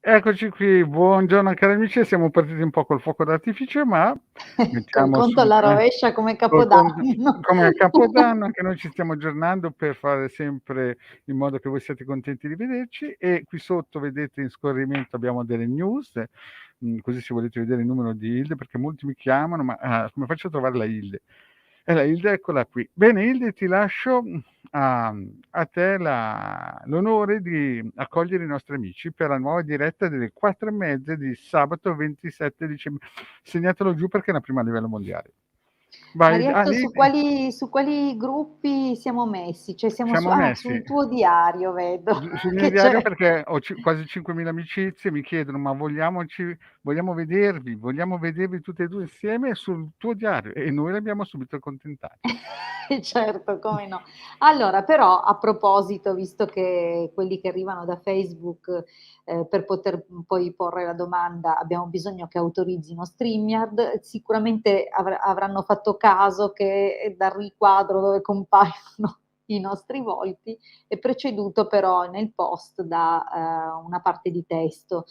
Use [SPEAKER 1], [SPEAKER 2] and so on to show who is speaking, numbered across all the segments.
[SPEAKER 1] Eccoci qui, buongiorno cari amici, siamo partiti un po' col fuoco d'artificio, ma
[SPEAKER 2] Col
[SPEAKER 1] mettiamo
[SPEAKER 2] conto alla
[SPEAKER 1] subito
[SPEAKER 2] rovescia come
[SPEAKER 1] col con
[SPEAKER 2] Capodanno.
[SPEAKER 1] come a Capodanno anche noi ci stiamo aggiornando per fare sempre in modo che voi siate contenti di vederci, e qui sotto vedete in scorrimento abbiamo delle news, così se volete vedere il numero di Hilde, perché molti mi chiamano, ma come faccio a trovare la Hilde? La Hilde, eccola qui. Bene Hilde, ti lascio a te l'onore di accogliere i nostri amici per la nuova diretta delle 4:30 di sabato 27 dicembre. Segnatelo giù perché è la prima a livello mondiale. Vai,
[SPEAKER 2] Marietto,
[SPEAKER 1] lì
[SPEAKER 2] su quali gruppi siamo messi? Cioè siamo
[SPEAKER 1] siamo messi
[SPEAKER 2] sul tuo diario, vedo
[SPEAKER 1] sul mio
[SPEAKER 2] che
[SPEAKER 1] diario
[SPEAKER 2] c'è.
[SPEAKER 1] perché ho quasi 5.000 amicizie, mi chiedono ma vogliamo vedervi tutte e due insieme sul tuo diario, e noi li abbiamo subito accontentati.
[SPEAKER 2] Certo, come no. Allora, però, a proposito, visto che quelli che arrivano da Facebook, per poter poi porre la domanda, abbiamo bisogno che autorizzino StreamYard, sicuramente avranno fatto caso che dal riquadro dove compaiono i nostri volti è preceduto però nel post da una parte di testo.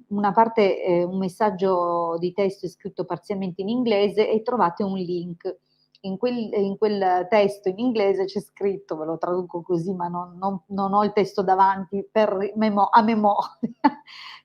[SPEAKER 2] Una parte, un messaggio di testo è scritto parzialmente in inglese e trovate un link. In quel testo in inglese c'è scritto, ve lo traduco così, ma non ho il testo davanti a memoria,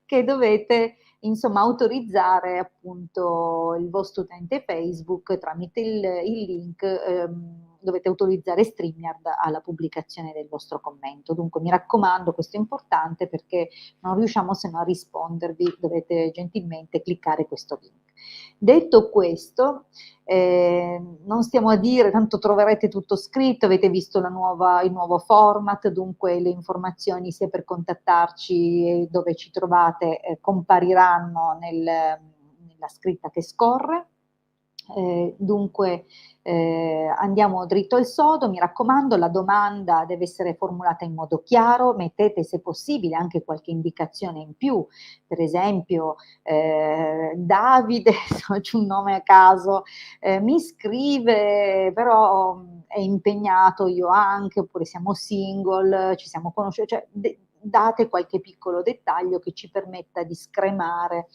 [SPEAKER 2] che dovete insomma autorizzare appunto il vostro utente Facebook tramite il link. Dovete autorizzare StreamYard alla pubblicazione del vostro commento. Dunque mi raccomando, questo è importante perché non riusciamo se no a rispondervi, dovete gentilmente cliccare questo link. Detto questo, non stiamo a dire, tanto troverete tutto scritto, avete visto il nuovo format, dunque le informazioni sia per contattarci e dove ci trovate compariranno nella scritta che scorre. Dunque andiamo dritto al sodo, mi raccomando, la domanda deve essere formulata in modo chiaro, mettete se possibile anche qualche indicazione in più, per esempio Davide, faccio un nome a caso, mi scrive però è impegnato, io anche, oppure siamo single, ci siamo conosciuti, cioè date qualche piccolo dettaglio che ci permetta di scremare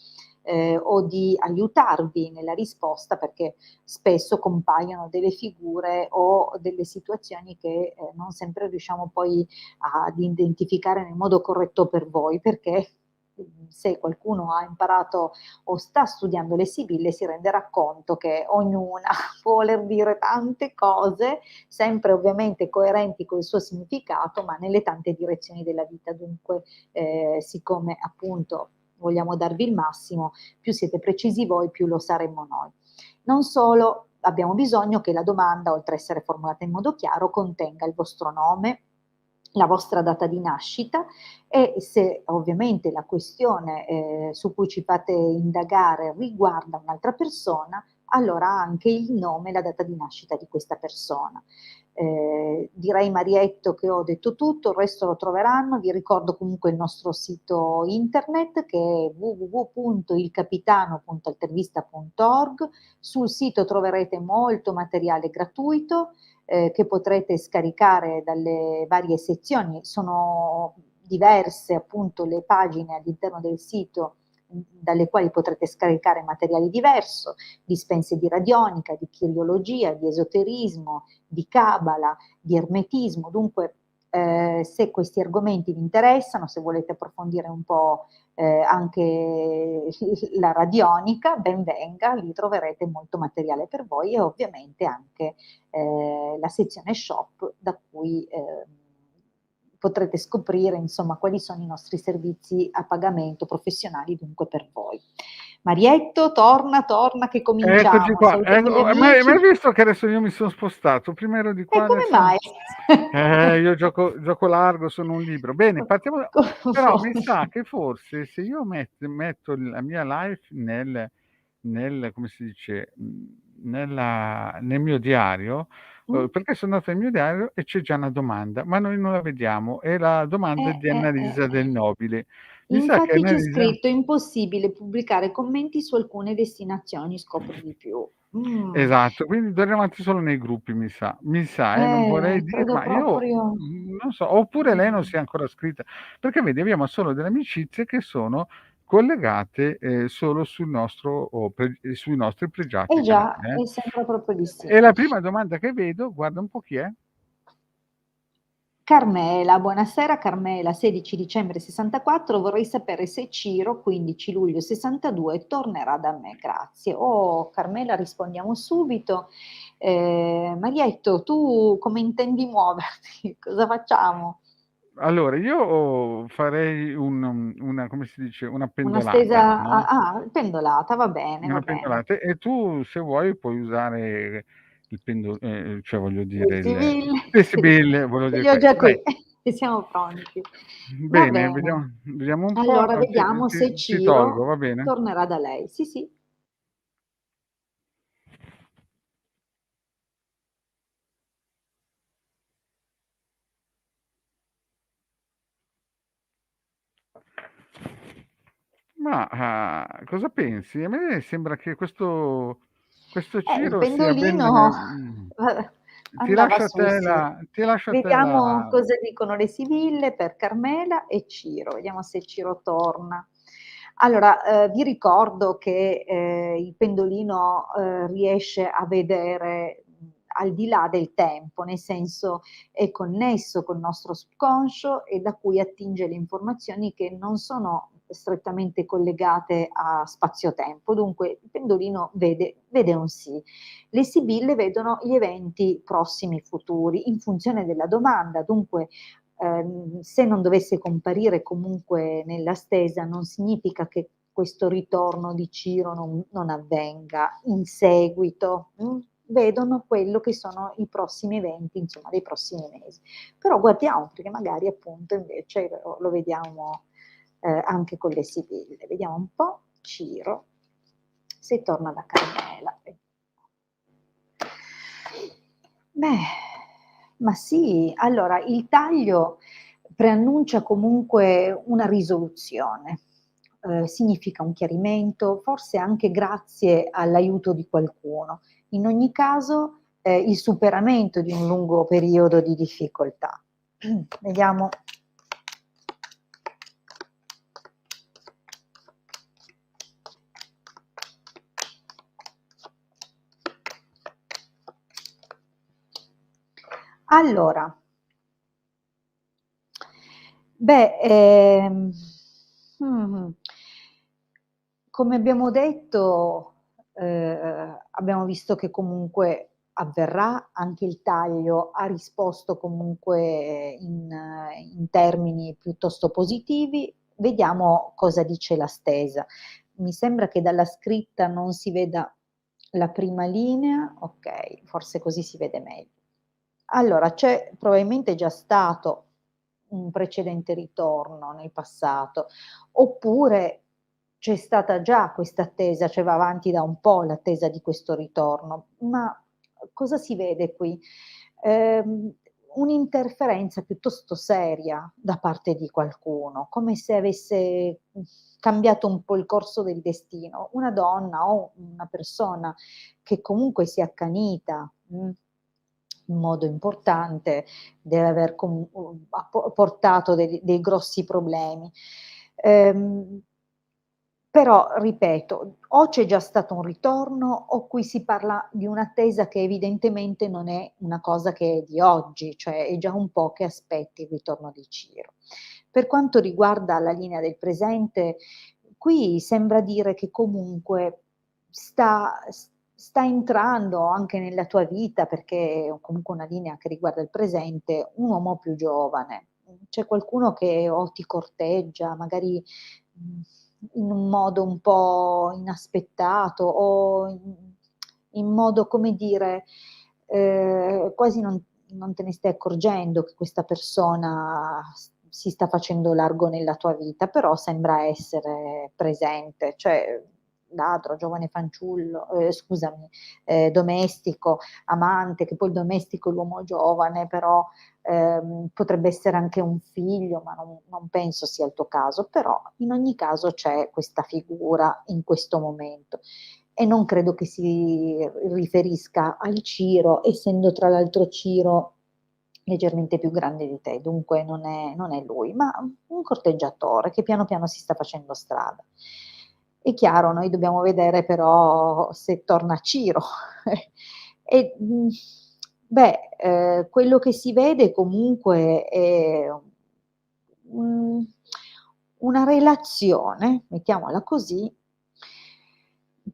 [SPEAKER 2] o di aiutarvi nella risposta, perché spesso compaiono delle figure o delle situazioni che non sempre riusciamo poi ad identificare nel modo corretto per voi, perché se qualcuno ha imparato o sta studiando le sibille si renderà conto che ognuna può voler dire tante cose, sempre ovviamente coerenti col suo significato, ma nelle tante direzioni della vita. Dunque, siccome appunto vogliamo darvi il massimo, più siete precisi voi, più lo saremo noi. Non solo, abbiamo bisogno che la domanda, oltre a essere formulata in modo chiaro, contenga il vostro nome, la vostra data di nascita, e se ovviamente la questione su cui ci fate indagare riguarda un'altra persona, allora anche il nome e la data di nascita di questa persona. Direi Marietto che ho detto tutto, il resto lo troveranno. Vi ricordo comunque il nostro sito internet che è www.ilcapitano.altervista.org. Sul sito troverete molto materiale gratuito che potrete scaricare dalle varie sezioni. Sono diverse appunto le pagine all'interno del sito dalle quali potrete scaricare materiale diverso, dispense di radionica, di chiriologia, di esoterismo, di cabala, di ermetismo. Dunque, se questi argomenti vi interessano, se volete approfondire un po' anche la radionica, ben venga, lì troverete molto materiale per voi e ovviamente anche la sezione shop da cui potrete scoprire insomma quali sono i nostri servizi a pagamento professionali dunque per voi. Marietto, torna che
[SPEAKER 1] Eccoci
[SPEAKER 2] cominciamo,
[SPEAKER 1] qua.
[SPEAKER 2] saluta gli
[SPEAKER 1] Ma hai
[SPEAKER 2] amici.
[SPEAKER 1] visto che adesso io mi sono spostato? Prima ero di
[SPEAKER 2] E
[SPEAKER 1] qua,
[SPEAKER 2] come
[SPEAKER 1] adesso.
[SPEAKER 2] mai?
[SPEAKER 1] Io gioco largo, sono un libro. Bene, partiamo. Però mi
[SPEAKER 2] Confondi.
[SPEAKER 1] sa che forse se io metto la mia live come si dice, nel mio diario,
[SPEAKER 2] Mm?
[SPEAKER 1] perché sono andato nel mio diario e c'è già una domanda, ma noi non la vediamo. E la domanda è di Annalisa Del
[SPEAKER 2] Eh.
[SPEAKER 1] Nobile. Mi sa che
[SPEAKER 2] Infatti c'è
[SPEAKER 1] Annalisa
[SPEAKER 2] scritto: "Impossibile pubblicare commenti su alcune destinazioni, scopri di più".
[SPEAKER 1] esatto, quindi d'ora in avanti solo nei gruppi mi sa, non vorrei
[SPEAKER 2] Credo
[SPEAKER 1] dirla, io,
[SPEAKER 2] proprio
[SPEAKER 1] non so, oppure lei non
[SPEAKER 2] mh.
[SPEAKER 1] si è ancora iscritta, perché vedi abbiamo solo delle amicizie che sono collegate, solo sul nostro sui nostri pregiati
[SPEAKER 2] Eh
[SPEAKER 1] canali,
[SPEAKER 2] già, e sembra proprio di sì.
[SPEAKER 1] E la prima domanda che vedo, guarda un po' chi è.
[SPEAKER 2] Carmela, buonasera Carmela, 16 dicembre '64, vorrei sapere se Ciro, 15 luglio '62, tornerà da me, grazie. Oh Carmela, rispondiamo subito. Marietto, tu come intendi muoverti? Cosa facciamo?
[SPEAKER 1] Allora io farei una, come si dice, una
[SPEAKER 2] Una
[SPEAKER 1] pendolata,
[SPEAKER 2] stesa
[SPEAKER 1] no,
[SPEAKER 2] pendolata, va bene, va
[SPEAKER 1] una
[SPEAKER 2] bene.
[SPEAKER 1] pendolata, e tu se vuoi puoi usare cioè voglio
[SPEAKER 2] Le
[SPEAKER 1] dire
[SPEAKER 2] sibille,
[SPEAKER 1] le
[SPEAKER 2] sì,
[SPEAKER 1] sibille, volevo
[SPEAKER 2] ce
[SPEAKER 1] dire
[SPEAKER 2] li ho già
[SPEAKER 1] questo, dai.
[SPEAKER 2] qui, siamo pronti. Va
[SPEAKER 1] Bene,
[SPEAKER 2] bene.
[SPEAKER 1] vediamo un po',
[SPEAKER 2] Allora vediamo se
[SPEAKER 1] ti tolgo,
[SPEAKER 2] Ciro
[SPEAKER 1] va bene?
[SPEAKER 2] tornerà da lei. Sì, sì.
[SPEAKER 1] Ma, cosa pensi? A me sembra che questo
[SPEAKER 2] Il
[SPEAKER 1] Ciro sia ben,
[SPEAKER 2] pendolino andava su, sì.
[SPEAKER 1] ti lascio a te
[SPEAKER 2] Vediamo
[SPEAKER 1] la.
[SPEAKER 2] cosa dicono le sibille per Carmela e Ciro, vediamo se Ciro torna. Allora, vi ricordo che, il pendolino, riesce a vedere, al di là del tempo, nel senso è connesso col nostro subconscio e da cui attinge le informazioni che non sono strettamente collegate a spazio-tempo. Dunque il pendolino vede un sì. Le sibille vedono gli eventi prossimi futuri in funzione della domanda, dunque se non dovesse comparire comunque nella stesa non significa che questo ritorno di Ciro non avvenga in seguito, vedono quello che sono i prossimi eventi, insomma, dei prossimi mesi. Però guardiamo, perché magari appunto invece lo vediamo anche con le sibille. Vediamo un po', Ciro, se torna da Carmela. Beh, ma sì, allora il taglio preannuncia comunque una risoluzione, significa un chiarimento, forse anche grazie all'aiuto di qualcuno. In ogni caso, il superamento di un lungo periodo di difficoltà. Vediamo. Allora, beh, mh-mh, come abbiamo detto, abbiamo visto che comunque avverrà, anche il taglio ha risposto comunque in termini piuttosto positivi. Vediamo cosa dice la stesa. Mi sembra che dalla scritta non si veda la prima linea, okay, forse così si vede meglio. Allora, c'è probabilmente già stato un precedente ritorno nel passato, oppure c'è stata già questa attesa, cioè va avanti da un po' l'attesa di questo ritorno. Ma cosa si vede qui? Ehm, Un'interferenza piuttosto seria da parte di qualcuno, come se avesse, cambiato un po' il corso del destino. Una donna o una persona che comunque si è accanita, in modo importante, deve aver ha portato dei grossi problemi. Ehm, Però ripeto, o c'è già stato un ritorno o qui si parla di un'attesa che evidentemente non è una cosa che è di oggi, cioè è già un po' che aspetti il ritorno di Ciro. Per quanto riguarda la linea del presente, qui sembra dire che comunque sta entrando anche nella tua vita, perché è comunque una linea che riguarda il presente, un uomo più giovane. C'è qualcuno che o ti corteggia, magari, in un modo un po' inaspettato o in modo, come dire, quasi non te ne stai accorgendo che questa persona si sta facendo largo nella tua vita, però sembra essere presente, cioè ladro, giovane fanciullo, scusami, domestico, amante, che poi il domestico è l'uomo giovane, però potrebbe essere anche un figlio, ma non penso sia il tuo caso, però in ogni caso c'è questa figura in questo momento e non credo che si riferisca al Ciro, essendo tra l'altro Ciro leggermente più grande di te, dunque non è lui, ma un corteggiatore che piano piano si sta facendo strada. È chiaro, noi dobbiamo vedere però se torna Ciro. E, quello che si vede comunque è un- una relazione, mettiamola così,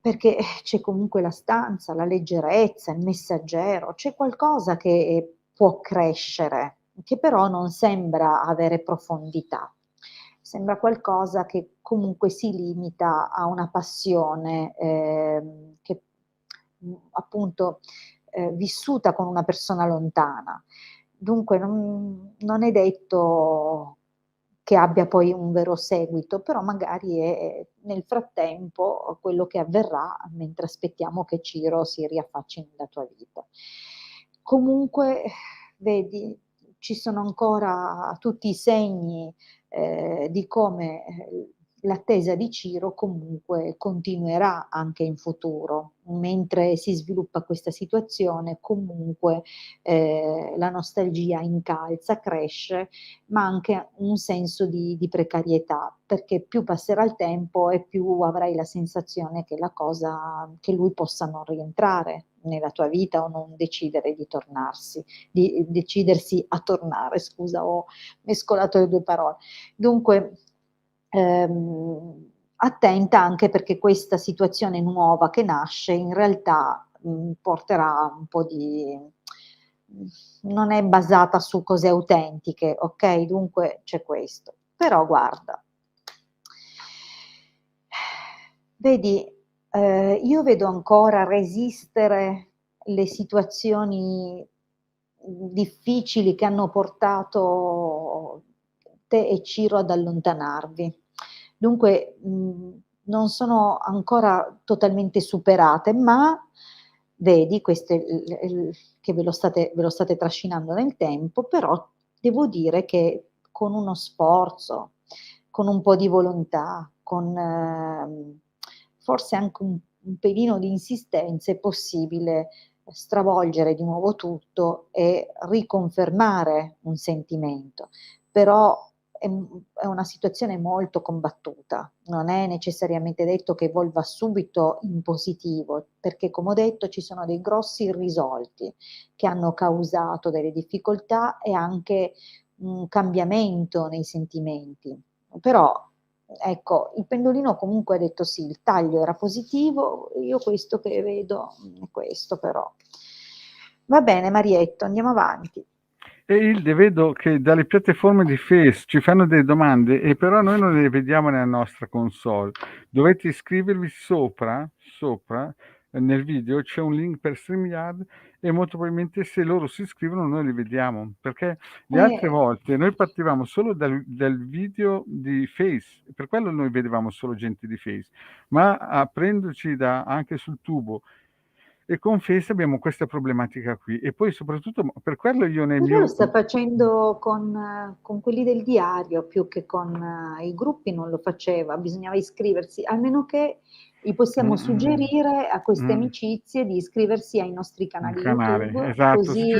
[SPEAKER 2] perché c'è comunque la stanza, la leggerezza, il messaggero, c'è qualcosa che può crescere, che però non sembra avere profondità. Sembra qualcosa che comunque si limita a una passione che appunto vissuta con una persona lontana. Dunque non è detto che abbia poi un vero seguito, però magari è nel frattempo quello che avverrà mentre aspettiamo che Ciro si riaffacci nella tua vita. Comunque, vedi, ci sono ancora tutti i segni di come l'attesa di Ciro comunque continuerà anche in futuro. Mentre si sviluppa questa situazione, comunque la nostalgia incalza, cresce, ma anche un senso di precarietà, perché più passerà il tempo e più avrai la sensazione che la cosa, che lui possa non rientrare nella tua vita o non decidere di decidersi a tornare, scusa, ho mescolato le due parole. Dunque, attenta anche perché questa situazione nuova che nasce in realtà porterà un po' di... non è basata su cose autentiche, ok? Dunque c'è questo. Però guarda, vedi, io vedo ancora resistere le situazioni difficili che hanno portato te e Ciro ad allontanarvi. Dunque, non sono ancora totalmente superate, ma vedi, questo è che ve lo state trascinando nel tempo, però devo dire che con uno sforzo, con un po' di volontà, con forse anche un pelino di insistenza è possibile stravolgere di nuovo tutto e riconfermare un sentimento. Però è una situazione molto combattuta, non è necessariamente detto che evolva subito in positivo, perché come ho detto ci sono dei grossi irrisolti che hanno causato delle difficoltà e anche un cambiamento nei sentimenti. Però ecco, il pendolino comunque ha detto sì, il taglio era positivo, io questo che vedo è questo però. Va bene, Marietto, andiamo avanti.
[SPEAKER 1] E Ilde, vedo che dalle piattaforme di Face ci fanno delle domande e però noi non le vediamo nella nostra console. Dovete iscrivervi sopra nel video c'è un link per StreamYard e molto probabilmente se loro si iscrivono noi li vediamo, perché le altre
[SPEAKER 2] Eh,
[SPEAKER 1] volte noi partivamo solo dal video di Face, per quello noi vedevamo solo gente di Face, ma aprendoci anche sul tubo e con Face abbiamo questa problematica qui e poi soprattutto per quello io nel
[SPEAKER 2] Però lo
[SPEAKER 1] mio...
[SPEAKER 2] sta facendo con quelli del diario più che con i gruppi, non lo faceva, bisognava iscriversi, almeno che gli possiamo
[SPEAKER 1] Mm,
[SPEAKER 2] suggerire a queste
[SPEAKER 1] mm,
[SPEAKER 2] amicizie di iscriversi ai nostri
[SPEAKER 1] un
[SPEAKER 2] canali
[SPEAKER 1] canale,
[SPEAKER 2] YouTube,
[SPEAKER 1] esatto,
[SPEAKER 2] così...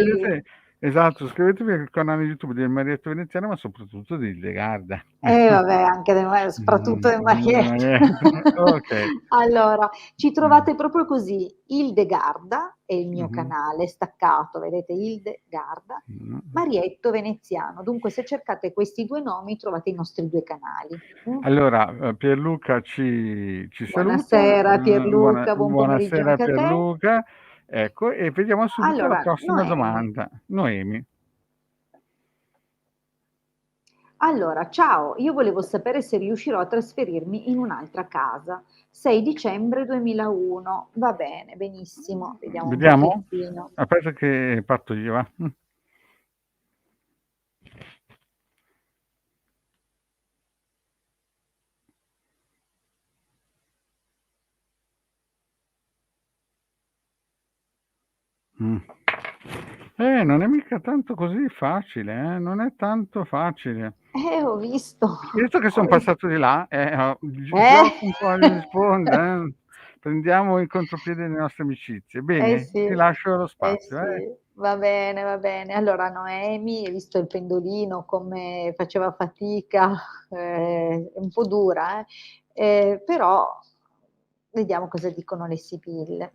[SPEAKER 1] esatto, iscrivetevi al canale YouTube di Marietta Veneziana, ma soprattutto di Legarda.
[SPEAKER 2] E vabbè, anche soprattutto del Marietta.
[SPEAKER 1] Ok.
[SPEAKER 2] Allora, ci
[SPEAKER 1] Mm,
[SPEAKER 2] trovate proprio così, Ildegarda è il mio
[SPEAKER 1] mhm,
[SPEAKER 2] canale, staccato, vedete, Ildegarda,
[SPEAKER 1] mm.
[SPEAKER 2] Marietto Veneziano. Dunque, se cercate questi due nomi, trovate i nostri due canali. Mm?
[SPEAKER 1] Allora, Pierluca ci saluta,
[SPEAKER 2] Buonasera Pierluca, buon pomeriggio
[SPEAKER 1] buonasera
[SPEAKER 2] anche a te.
[SPEAKER 1] Pierluca, ecco, e vediamo subito la
[SPEAKER 2] Allora,
[SPEAKER 1] prossima
[SPEAKER 2] Noemi.
[SPEAKER 1] domanda. Noemi.
[SPEAKER 2] Allora, ciao, io volevo sapere se riuscirò a trasferirmi in un'altra casa. 6 dicembre 2001. Va bene, benissimo. Vediamo un
[SPEAKER 1] Vediamo?
[SPEAKER 2] pochettino.
[SPEAKER 1] Aspetta che parto io, va. Mh. Non è mica tanto così facile, non è tanto facile.
[SPEAKER 2] Ho visto.
[SPEAKER 1] Visto che son
[SPEAKER 2] Ho vi
[SPEAKER 1] passato di là,
[SPEAKER 2] eh!
[SPEAKER 1] gioco un po' alle sponde, prendiamo in contropiede le nostre amicizie.
[SPEAKER 2] Eh
[SPEAKER 1] Bene,
[SPEAKER 2] sì,
[SPEAKER 1] ti lascio lo
[SPEAKER 2] eh
[SPEAKER 1] spazio,
[SPEAKER 2] sì,
[SPEAKER 1] eh.
[SPEAKER 2] va bene, va bene. Allora Noemi, hai visto il pendolino come faceva fatica, è un po' dura, però vediamo cosa dicono le sibille.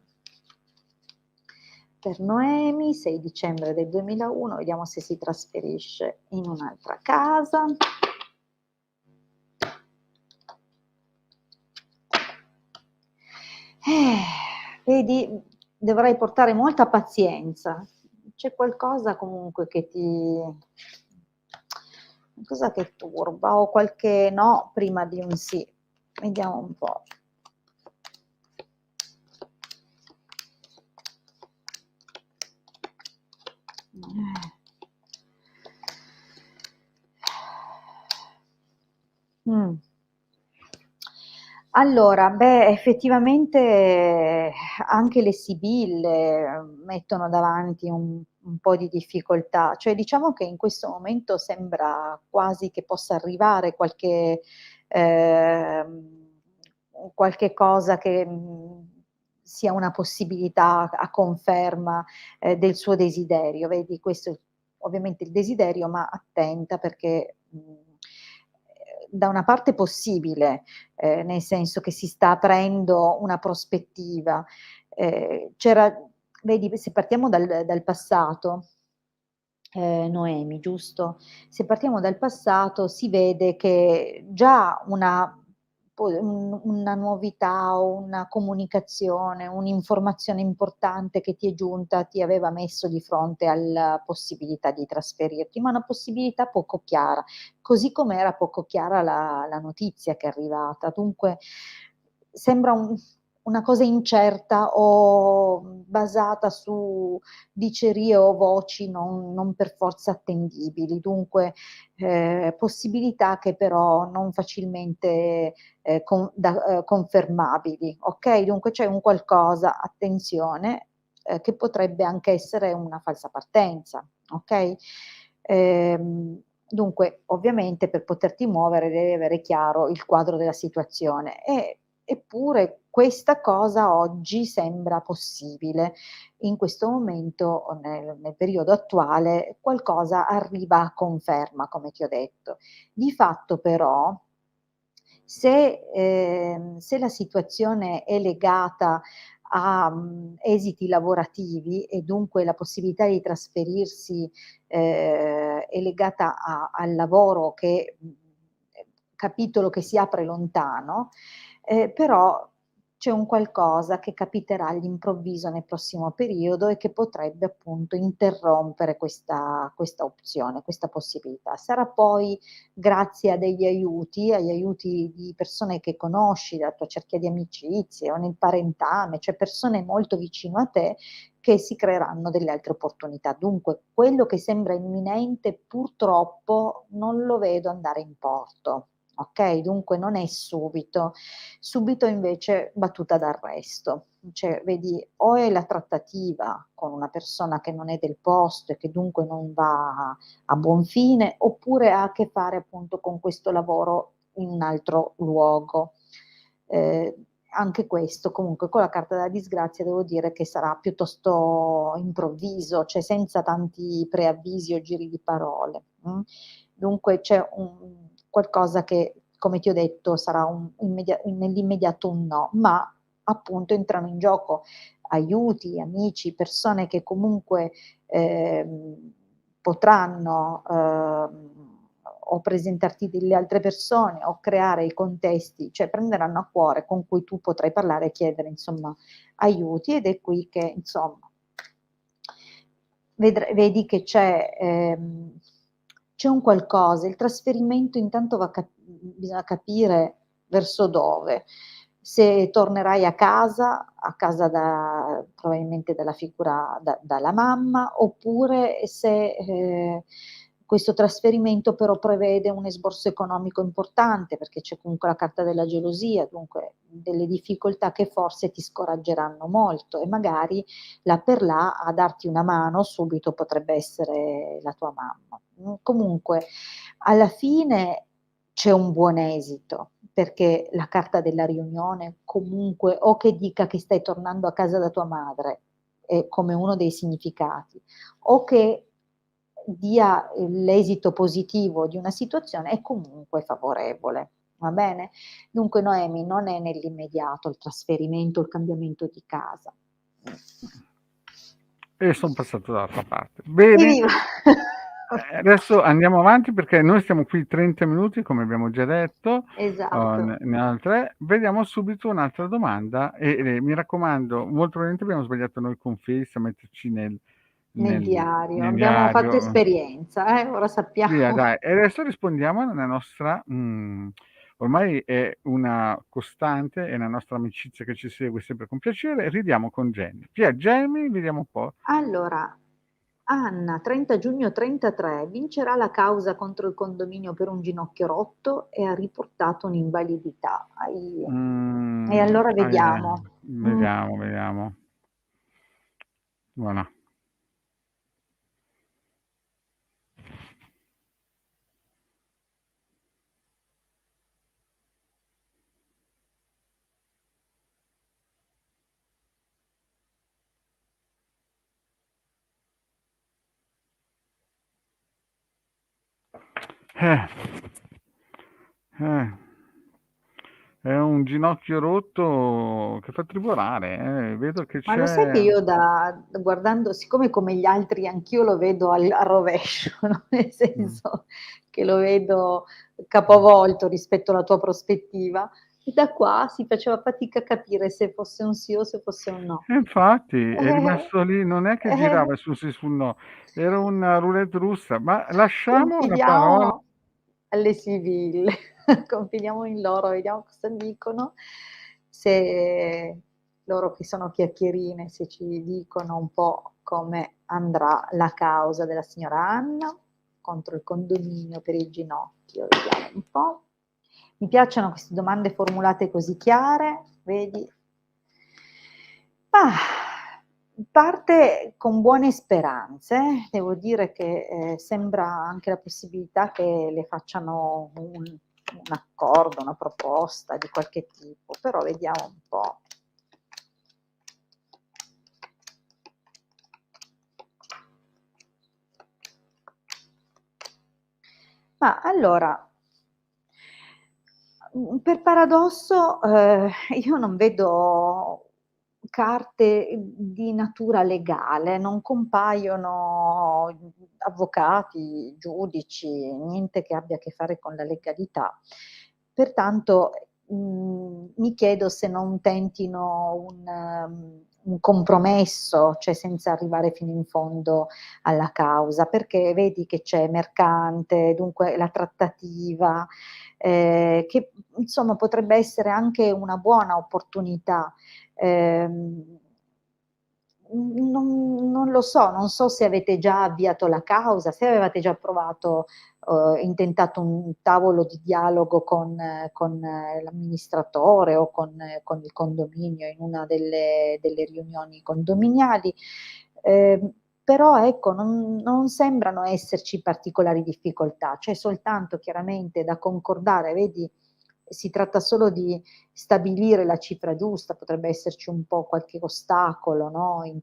[SPEAKER 2] Per Noemi, 6 dicembre del 2001, vediamo se si trasferisce in un'altra casa. Vedi, dovrai portare molta pazienza. C'è qualcosa comunque che ti qualcosa che turba o qualche no prima di un sì. Vediamo un po'. Mh. Allora, beh, effettivamente anche le sibille mettono davanti un po' di difficoltà. Cioè, diciamo che in questo momento sembra quasi che possa arrivare qualche cosa che, sia una possibilità a conferma, del suo desiderio. Vedi, questo è ovviamente il desiderio, ma attenta perché, da una parte è possibile, nel senso che si sta aprendo una prospettiva. C'era vedi, se partiamo dal passato, Noemi, giusto? Se partiamo dal passato si vede che già una novità o una comunicazione, un'informazione importante che ti è giunta ti aveva messo di fronte alla possibilità di trasferirti, ma una possibilità poco chiara, così come era poco chiara la notizia che è arrivata. Dunque sembra una cosa incerta o basata su dicerie o voci non per forza attendibili, dunque, possibilità che però non facilmente, confermabili, okay, dunque c'è un qualcosa, attenzione, che potrebbe anche essere una falsa partenza, okay? Dunque, ovviamente per poterti muovere devi avere chiaro il quadro della situazione eppure questa cosa oggi sembra possibile. In questo momento o nel periodo attuale qualcosa arriva a conferma, come ti ho detto. Di fatto però, se la situazione è legata a, esiti lavorativi e dunque la possibilità di trasferirsi, è legata al lavoro che capitolo che si apre lontano, però c'è un qualcosa che capiterà all'improvviso nel prossimo periodo e che potrebbe appunto interrompere questa opzione, questa possibilità. Sarà poi grazie a degli aiuti, agli aiuti di persone che conosci, dalla tua cerchia di amicizie o nel parentame, cioè persone molto vicino a te, che si creeranno delle altre opportunità. Dunque, quello che sembra imminente purtroppo non lo vedo andare in porto. Okay, dunque non è subito. Subito invece battuta d'arresto. Cioè vedi, o è la trattativa con una persona che non è del posto e che dunque non va a buon fine, oppure ha a che fare appunto con questo lavoro in un altro luogo. Ehm, Anche questo comunque con la carta della disgrazia devo dire che sarà piuttosto improvviso, cioè senza tanti preavvisi o giri di parole, Dunque c'è un qualcosa che, come ti ho detto, sarà nell'immediato un no, ma appunto entrano in gioco aiuti, amici, persone che comunque, potranno, o presentarti delle altre persone o creare i contesti, cioè prenderanno a cuore con cui tu potrai parlare e chiedere insomma aiuti ed è qui che insomma vedi che c'è un qualcosa, il trasferimento intanto bisogna capire verso dove. Se tornerai a casa da probabilmente dalla figura dalla mamma, oppure se, Questo trasferimento però prevede un esborso economico importante, perché c'è comunque la carta della gelosia, dunque delle difficoltà che forse ti scoraggeranno molto, e magari là per là a darti una mano subito potrebbe essere la tua mamma. Comunque, alla fine c'è un buon esito, perché la carta della riunione comunque, o che dica che stai tornando a casa da tua madre, è come uno dei significati, o che dia l'esito positivo di una situazione, è comunque favorevole. Va bene? Dunque, Noemi, non è nell'immediato il trasferimento, il cambiamento di casa.
[SPEAKER 1] E sono passato dall'altra parte. Bene,
[SPEAKER 2] Evviva!
[SPEAKER 1] adesso andiamo avanti perché noi stiamo qui 30 minuti, come abbiamo già detto,
[SPEAKER 2] Esatto.
[SPEAKER 1] ne hanno tre. Vediamo subito un'altra domanda e mi raccomando, molto probabilmente abbiamo sbagliato noi con Face a metterci
[SPEAKER 2] Nel diario.
[SPEAKER 1] nel
[SPEAKER 2] Abbiamo fatto
[SPEAKER 1] diario.
[SPEAKER 2] esperienza, ora
[SPEAKER 1] Via,
[SPEAKER 2] sappiamo.
[SPEAKER 1] dai. E adesso rispondiamo alla nostra, ormai è una costante, è la nostra amicizia che ci segue sempre con piacere. Ridiamo con Jenny. Chi è Jenny? Vediamo un po'.
[SPEAKER 2] Allora, Anna, 30 giugno 33, vincerà la causa contro il condominio per un ginocchio rotto e ha riportato un'invalidità. E allora vediamo. Mm.
[SPEAKER 1] Vediamo, vediamo. Buona. Eh, eh, è un ginocchio rotto che fa tribolare. Vedo che
[SPEAKER 2] Ma lo sai che
[SPEAKER 1] c'è.
[SPEAKER 2] io guardando, siccome come gli altri anch'io lo vedo al rovescio, no? Nel
[SPEAKER 1] Mm,
[SPEAKER 2] senso che lo vedo
[SPEAKER 1] mm.
[SPEAKER 2] capovolto rispetto alla tua prospettiva, e da qua si faceva fatica a capire se fosse un sì o se fosse un no.
[SPEAKER 1] E infatti è
[SPEAKER 2] Eh,
[SPEAKER 1] rimasto lì, non è che
[SPEAKER 2] eh,
[SPEAKER 1] girava su sì sul no, era una roulette russa, ma lasciamo la parola.
[SPEAKER 2] Confidiamo alle Sibille, confidiamo in loro, vediamo cosa dicono, se loro che sono chiacchierine, se ci dicono un po' come andrà la causa della signora Anna contro il condominio per il ginocchio. Vediamo un po'. Mi piacciono queste domande formulate così chiare, vedi? Parte con buone speranze, devo dire che sembra anche la possibilità che le facciano un accordo, una proposta di qualche tipo, però vediamo un po'. Ma allora, per paradosso, io non vedo carte di natura legale, non compaiono avvocati, giudici, niente che abbia a che fare con la legalità. Pertanto, mi chiedo se non tentino un compromesso, cioè senza arrivare fino in fondo alla causa, perché vedi che c'è mercante, dunque la trattativa, che insomma potrebbe essere anche una buona opportunità. Ehm, non lo so, non so se avete già avviato la causa, se avevate già provato, intentato un tavolo di dialogo con l'amministratore o con il condominio in una delle riunioni condominiali. Però ecco, non sembrano esserci particolari difficoltà, c'è soltanto chiaramente da concordare, vedi, si tratta solo di stabilire la cifra giusta, potrebbe esserci un po' qualche ostacolo, no? In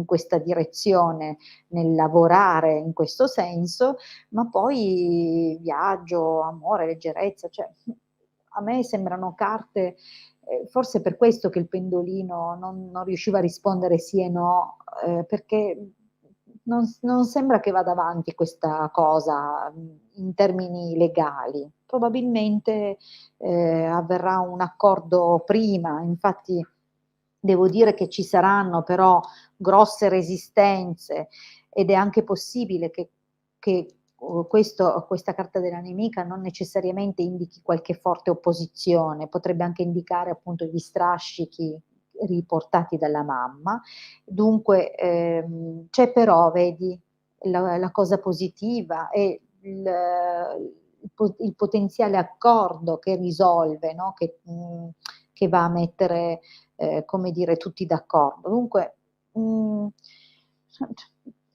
[SPEAKER 2] questa direzione, nel lavorare in questo senso, ma poi viaggio, amore, leggerezza, cioè, a me sembrano carte, forse per questo che il pendolino non riusciva a rispondere sì e no, perché non sembra che vada avanti questa cosa in termini legali. Probabilmente avverrà un accordo prima, infatti devo dire che ci saranno però grosse resistenze ed è anche possibile che questa carta della nemica non necessariamente indichi qualche forte opposizione, potrebbe anche indicare appunto gli strascichi riportati dalla mamma. Dunque c'è però, vedi, la cosa positiva e il potenziale accordo che risolve, no, che va a mettere, come dire, tutti d'accordo. Dunque,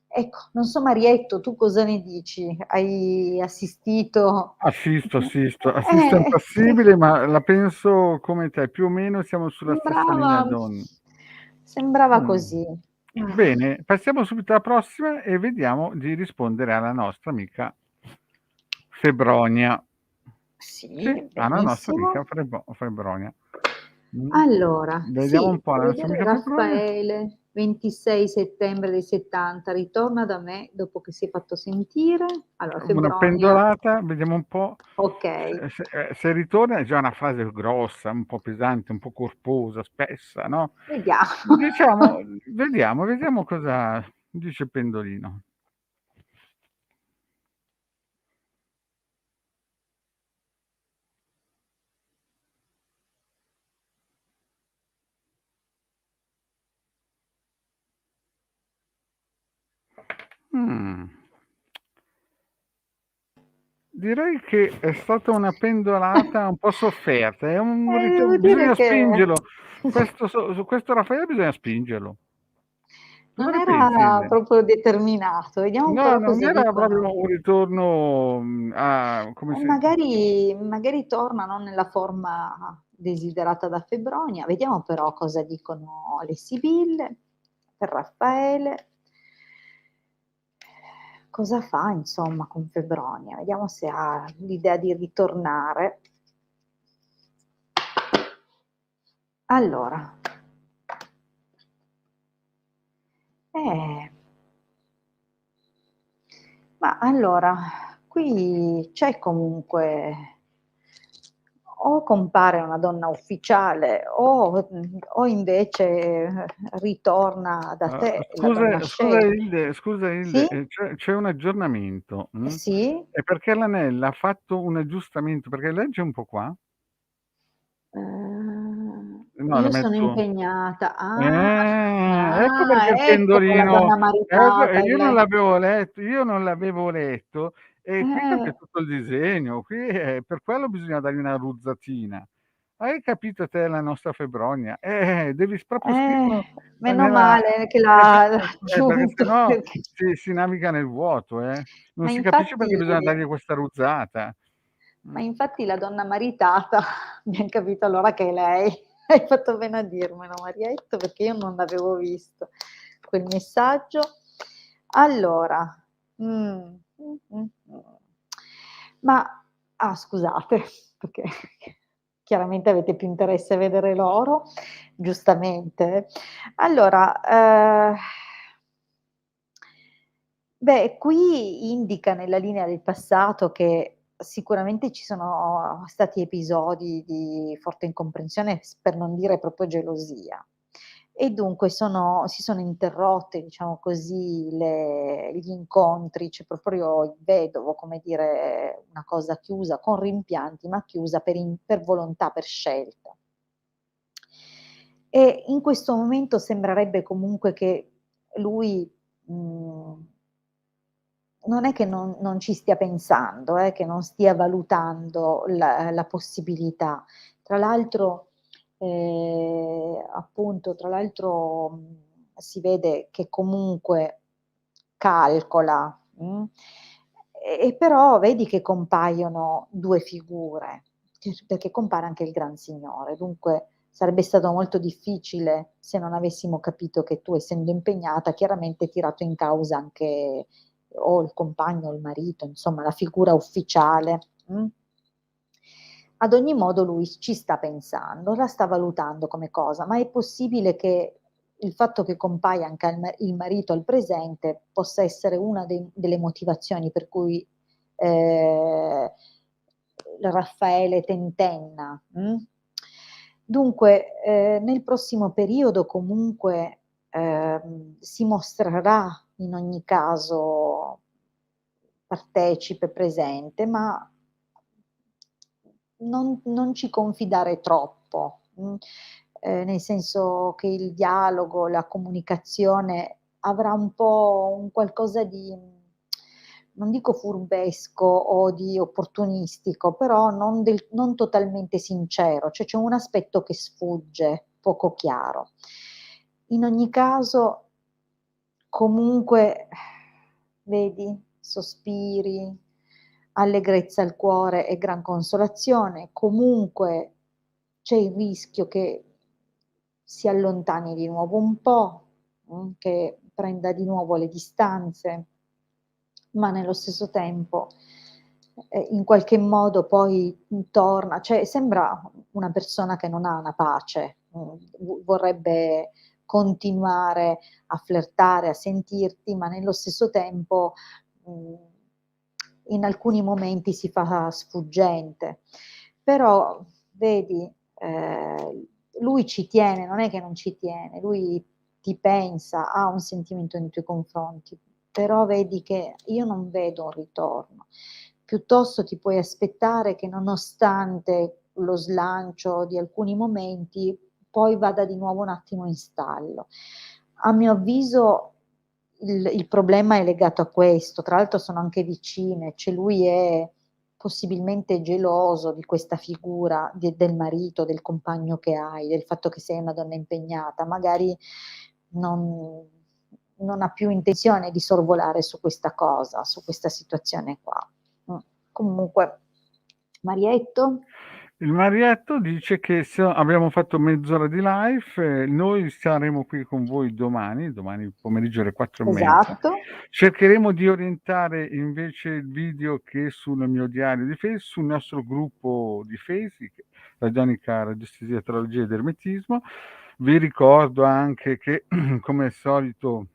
[SPEAKER 2] ecco, non so Marietto, tu cosa ne dici? Hai assistito?
[SPEAKER 1] Assisto impassibile, ma la penso come te, più o meno siamo sulla stessa linea
[SPEAKER 2] Sembrava
[SPEAKER 1] d'onda.
[SPEAKER 2] sembrava
[SPEAKER 1] Mh.
[SPEAKER 2] così.
[SPEAKER 1] Bene, passiamo subito alla prossima e vediamo di rispondere alla nostra amica Febronia.
[SPEAKER 2] Sì,
[SPEAKER 1] Sì, alla nostra amica
[SPEAKER 2] benissimo.
[SPEAKER 1] Febronia.
[SPEAKER 2] Allora,
[SPEAKER 1] Vediamo
[SPEAKER 2] sì,
[SPEAKER 1] un po'
[SPEAKER 2] devo
[SPEAKER 1] la nostra
[SPEAKER 2] vedere
[SPEAKER 1] amica Febronia.
[SPEAKER 2] Raffaele, 26 settembre del 70, ritorna da me dopo che si è fatto sentire. Allora,
[SPEAKER 1] Una
[SPEAKER 2] Febronia,
[SPEAKER 1] pendolata, vediamo un po'.
[SPEAKER 2] ok,
[SPEAKER 1] Se ritorna è già una frase grossa, un po' pesante, un po' corposa, spessa, no?
[SPEAKER 2] vediamo.
[SPEAKER 1] Diciamo, vediamo cosa dice Pendolino. Mm. Direi che è stata una pendolata un po' sofferta, è
[SPEAKER 2] Devo dire
[SPEAKER 1] bisogna
[SPEAKER 2] che
[SPEAKER 1] spingerlo. Su questo Raffaele bisogna spingerlo. Cosa
[SPEAKER 2] non
[SPEAKER 1] ne pensi,
[SPEAKER 2] era
[SPEAKER 1] Ilde?
[SPEAKER 2] proprio determinato. Vediamo
[SPEAKER 1] No,
[SPEAKER 2] però
[SPEAKER 1] non
[SPEAKER 2] cosa
[SPEAKER 1] era proprio
[SPEAKER 2] dicono.
[SPEAKER 1] un ritorno a come si.
[SPEAKER 2] Magari torna non nella forma desiderata da Febronia. Vediamo però cosa dicono le Sibille per Raffaele. Cosa fa, insomma, con Febronia? Vediamo se ha l'idea di ritornare. Allora, eh, ma allora, qui c'è comunque o compare una donna ufficiale o invece ritorna da te la donna scelta.
[SPEAKER 1] Scusa
[SPEAKER 2] Sì?
[SPEAKER 1] Hilde, c'è un aggiornamento,
[SPEAKER 2] Sì?
[SPEAKER 1] è perché l'Anella ha fatto un aggiustamento, perché legge un po' qua. No, l'ha
[SPEAKER 2] Io sono
[SPEAKER 1] messo.
[SPEAKER 2] impegnata.
[SPEAKER 1] Ecco perché il
[SPEAKER 2] Ecco che la
[SPEAKER 1] pendolino,
[SPEAKER 2] donna
[SPEAKER 1] ecco,
[SPEAKER 2] maritata
[SPEAKER 1] e
[SPEAKER 2] è lei.
[SPEAKER 1] io non l'avevo letto, e qui cambia
[SPEAKER 2] Eh,
[SPEAKER 1] tutto il disegno, qui per quello bisogna dargli una ruzzatina. Hai capito te la nostra Febronia? Devi proprio scriverlo
[SPEAKER 2] meno
[SPEAKER 1] nella
[SPEAKER 2] male che l'ha
[SPEAKER 1] perché
[SPEAKER 2] aggiunto,
[SPEAKER 1] sennò
[SPEAKER 2] perché
[SPEAKER 1] si naviga nel vuoto, eh. Non
[SPEAKER 2] ma
[SPEAKER 1] si capisce perché
[SPEAKER 2] infatti
[SPEAKER 1] bisogna dargli questa ruzzata.
[SPEAKER 2] ma infatti la donna maritata abbiam capito allora che è lei. Hai fatto bene a dirmelo Marietto, perché io non l'avevo visto quel messaggio. Allora, ma scusate, perché chiaramente avete più interesse a vedere loro, giustamente. Allora, beh, qui indica nella linea del passato che sicuramente ci sono stati episodi di forte incomprensione, per non dire proprio gelosia. E dunque si sono interrotte, diciamo così, gli incontri, c'è proprio il vedovo, come dire, una cosa chiusa, con rimpianti, ma chiusa per volontà, per scelta. E in questo momento sembrerebbe comunque che lui, mhmm non è che non ci stia pensando, che non stia valutando la possibilità. Tra l'altro, appunto, tra l'altro, si vede che comunque calcola, e però vedi che compaiono 2 figure, perché compare anche il Gran Signore. Dunque sarebbe stato molto difficile se non avessimo capito che tu, essendo impegnata, chiaramente hai tirato in causa anche o il compagno o il marito, insomma la figura ufficiale. Ad ogni modo lui ci sta pensando, la sta valutando come cosa, ma è possibile che il fatto che compaia anche il marito al presente possa essere una delle motivazioni per cui Raffaele tentenna. Dunque, nel prossimo periodo comunque si mostrerà in ogni caso partecipe, presente, ma non ci confidare troppo, nel senso che il dialogo, la comunicazione avrà un po' un qualcosa di, non dico furbesco o di opportunistico, però non totalmente sincero, cioè c'è un aspetto che sfugge, poco chiaro. In ogni caso, comunque, vedi, sospiri, allegrezza al cuore e gran consolazione, comunque c'è il rischio che si allontani di nuovo un po', che prenda di nuovo le distanze, ma nello stesso tempo, in qualche modo poi torna, cioè sembra una persona che non ha una pace, vorrebbe continuare a flirtare, a sentirti, ma nello stesso tempo, mhmm, in alcuni momenti si fa sfuggente. Però vedi, lui ci tiene, non è che non ci tiene, lui ti pensa, ha un sentimento nei tuoi confronti, però vedi che io non vedo un ritorno. Piuttosto ti puoi aspettare che nonostante lo slancio di alcuni momenti, poi vada di nuovo un attimo in stallo. A mio avviso il problema è legato a questo, tra l'altro sono anche vicine, cioè lui è possibilmente geloso di questa figura del marito, del compagno che hai, del fatto che sei una donna impegnata, magari non, non ha più intenzione di sorvolare su questa cosa, su questa situazione qua. Comunque, Marietto?
[SPEAKER 1] Il Marietto dice che abbiamo fatto mezz'ora di live, noi saremo qui con voi domani pomeriggio alle 4:30.
[SPEAKER 2] Esatto.
[SPEAKER 1] Cercheremo di orientare invece il video che sul mio diario di Facebook, sul nostro gruppo di Facebook, Radionica, Radiestesia, Teologia ed Ermetismo. Vi ricordo anche che, come al solito,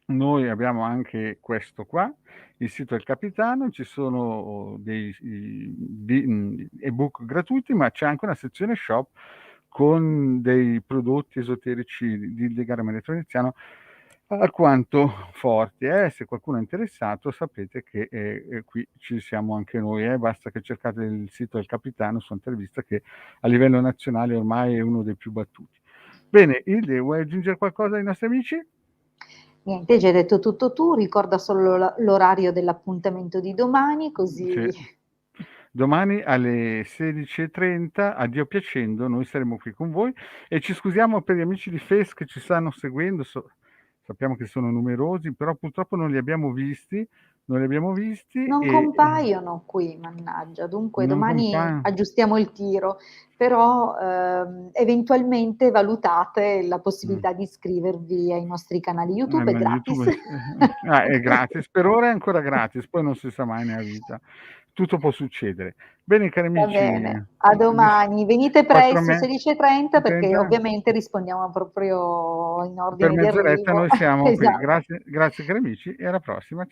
[SPEAKER 1] noi abbiamo anche questo qua, il sito del Capitano, ci sono dei ebook gratuiti, ma c'è anche una sezione shop con dei prodotti esoterici di legame elettroniziano alquanto forti. Se qualcuno è interessato, sapete che qui ci siamo anche noi, basta che cercate il sito del Capitano, su intervista, che a livello nazionale ormai è uno dei più battuti. Bene, Hilde, vuoi aggiungere qualcosa ai nostri amici?
[SPEAKER 2] Niente, già hai detto tutto tu, ricorda solo l'orario dell'appuntamento di domani, così...
[SPEAKER 1] Sì. Domani alle 16:30, a Dio piacendo, noi saremo qui con voi e ci scusiamo per gli amici di Face che ci stanno seguendo, sappiamo che sono numerosi, però purtroppo non li abbiamo visti
[SPEAKER 2] Non
[SPEAKER 1] e
[SPEAKER 2] compaiono qui, mannaggia, dunque
[SPEAKER 1] non
[SPEAKER 2] domani
[SPEAKER 1] compaiono.
[SPEAKER 2] aggiustiamo il tiro, però eventualmente valutate la possibilità di iscrivervi ai nostri canali YouTube, è
[SPEAKER 1] Ma
[SPEAKER 2] gratis.
[SPEAKER 1] YouTube è gratis, per ora è ancora gratis, poi non si sa mai nella vita. Tutto può succedere. Bene cari
[SPEAKER 2] Va
[SPEAKER 1] amici,
[SPEAKER 2] bene, a domani. Venite
[SPEAKER 1] 4
[SPEAKER 2] presto, 16:30, perché
[SPEAKER 1] 30,
[SPEAKER 2] ovviamente rispondiamo proprio in
[SPEAKER 1] per
[SPEAKER 2] ordine di
[SPEAKER 1] mezz'oretta
[SPEAKER 2] arrivo.
[SPEAKER 1] noi siamo qui.
[SPEAKER 2] Esatto.
[SPEAKER 1] Grazie cari amici e alla prossima.